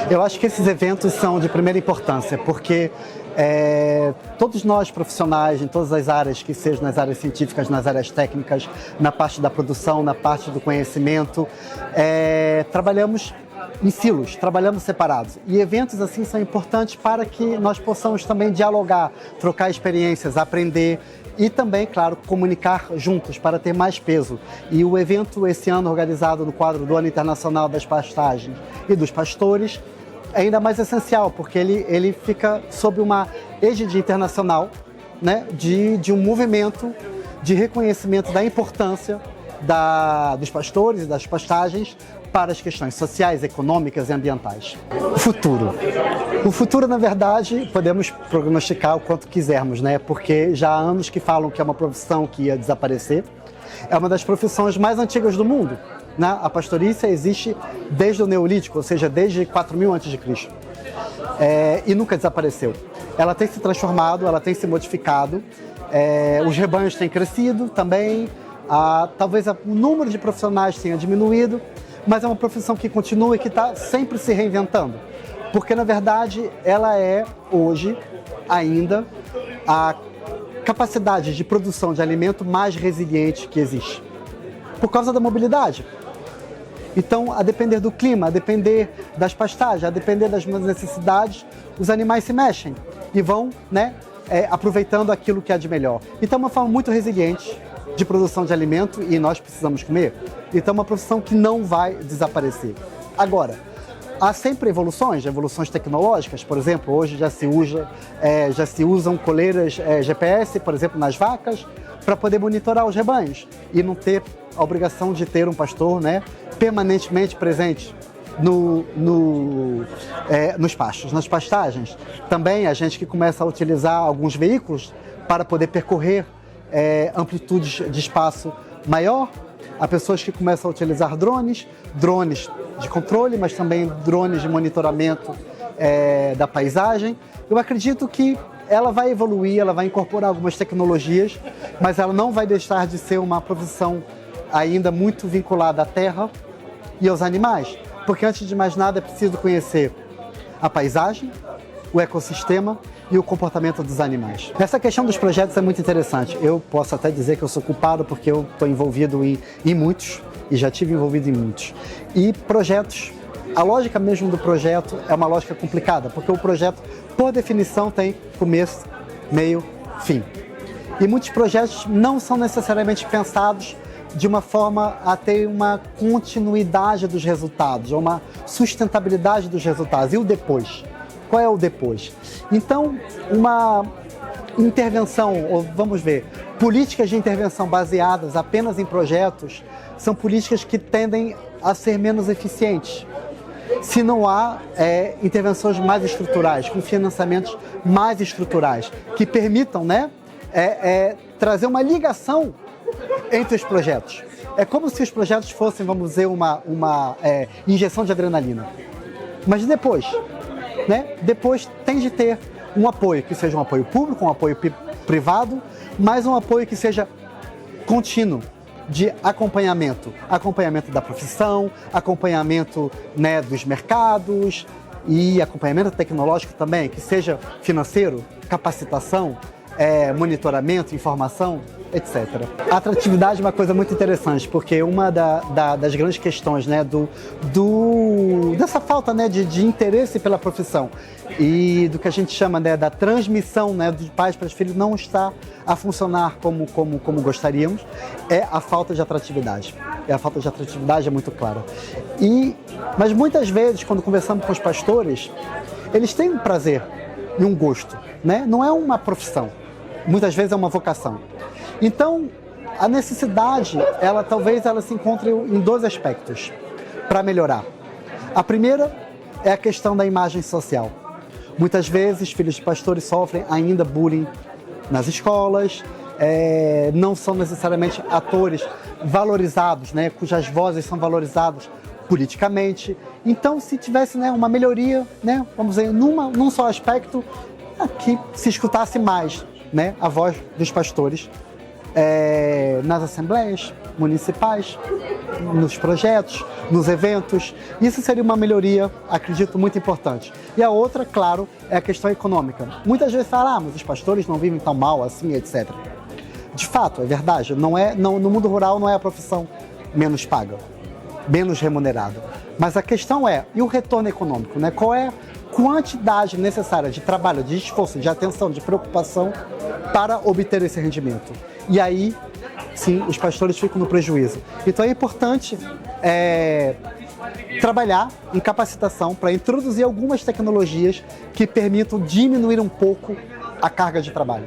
Eu acho que esses eventos são de primeira importância, porque todos nós profissionais, em todas as áreas, que sejam nas áreas científicas, nas áreas técnicas, na parte da produção, na parte do conhecimento, trabalhamos em silos, trabalhamos separados. E eventos assim são importantes para que nós possamos também dialogar, trocar experiências, aprender e também, claro, comunicar juntos para ter mais peso. E o evento esse ano, organizado no quadro do Ano Internacional das Pastagens e dos Pastores, é ainda mais essencial, porque ele fica sob uma égide internacional, né, de um movimento de reconhecimento da importância dos pastores e das pastagens para as questões sociais, econômicas e ambientais. O futuro, na verdade, podemos prognosticar o quanto quisermos, né? Porque já há anos que falam que é uma profissão que ia desaparecer. É uma das profissões mais antigas do mundo, né? A pastorícia existe desde o Neolítico, ou seja, desde 4000 a.C. E nunca desapareceu. Ela tem se transformado, ela tem se modificado, os rebanhos têm crescido também, talvez o número de profissionais tenha diminuído, mas é uma profissão que continua e que está sempre se reinventando. Porque, na verdade, ela é, hoje, ainda, a capacidade de produção de alimento mais resiliente que existe. Por causa da mobilidade. Então, a depender do clima, a depender das pastagens, a depender das necessidades, os animais se mexem e vão, né, aproveitando aquilo que há de melhor. Então, é uma forma muito resiliente de produção de alimento e nós precisamos comer. Então, é uma profissão que não vai desaparecer. Agora, há sempre evoluções tecnológicas, por exemplo, hoje já se usam coleiras GPS, por exemplo, nas vacas, para poder monitorar os rebanhos e não ter a obrigação de ter um pastor, né, permanentemente presente nos pastos, nas pastagens. Também a gente que começa a utilizar alguns veículos para poder percorrer amplitudes de espaço maior. Há pessoas que começam a utilizar drones de controle, mas também drones de monitoramento da paisagem. Eu acredito que ela vai evoluir, ela vai incorporar algumas tecnologias, mas ela não vai deixar de ser uma profissão ainda muito vinculada à terra e aos animais, porque antes de mais nada é preciso conhecer a paisagem, o ecossistema e o comportamento dos animais. Essa questão dos projetos é muito interessante. Eu posso até dizer que eu sou culpado porque eu estou envolvido em muitos e já tive envolvido em muitos. E projetos, a lógica mesmo do projeto é uma lógica complicada, porque o projeto, por definição, tem começo, meio, fim. E muitos projetos não são necessariamente pensados de uma forma a ter uma continuidade dos resultados, ou uma sustentabilidade dos resultados. E o depois? Qual é o depois? Então, uma intervenção, ou vamos ver, políticas de intervenção baseadas apenas em projetos são políticas que tendem a ser menos eficientes. Se não há intervenções mais estruturais, com financiamentos mais estruturais, que permitam, né, trazer uma ligação entre os projetos. É como se os projetos fossem, vamos dizer, uma injeção de adrenalina. Mas depois, né? Depois tem de ter um apoio, que seja um apoio público, um apoio privado, mas um apoio que seja contínuo, de acompanhamento da profissão, acompanhamento, né, dos mercados e acompanhamento tecnológico também, que seja financeiro, capacitação, monitoramento, informação, etc. A atratividade é uma coisa muito interessante, porque uma das grandes questões, né, dessa falta, né, de interesse pela profissão e do que a gente chama, né, da transmissão, né, dos pais para os filhos não está a funcionar como gostaríamos, é a falta de atratividade. A falta de atratividade é muito clara. Mas muitas vezes, quando conversamos com os pastores, eles têm um prazer e um gosto, né? Não é uma profissão, muitas vezes é uma vocação. Então, a necessidade, talvez ela se encontre em dois aspectos para melhorar. A primeira é a questão da imagem social. Muitas vezes, filhos de pastores sofrem ainda bullying nas escolas, não são necessariamente atores valorizados, né, cujas vozes são valorizadas politicamente. Então, se tivesse, né, uma melhoria, né, vamos dizer, num só aspecto, que se escutasse mais, né, a voz dos pastores nas assembleias, municipais, nos projetos, nos eventos. Isso seria uma melhoria, acredito, muito importante. E a outra, claro, é a questão econômica. Muitas vezes falam, mas os pastores não vivem tão mal assim, etc. De fato, é verdade. No mundo rural não é a profissão menos paga, menos remunerada. Mas a questão é, e o retorno econômico, né? Qual é a quantidade necessária de trabalho, de esforço, de atenção, de preocupação para obter esse rendimento? E aí, sim, os pastores ficam no prejuízo. Então é importante trabalhar em capacitação para introduzir algumas tecnologias que permitam diminuir um pouco a carga de trabalho.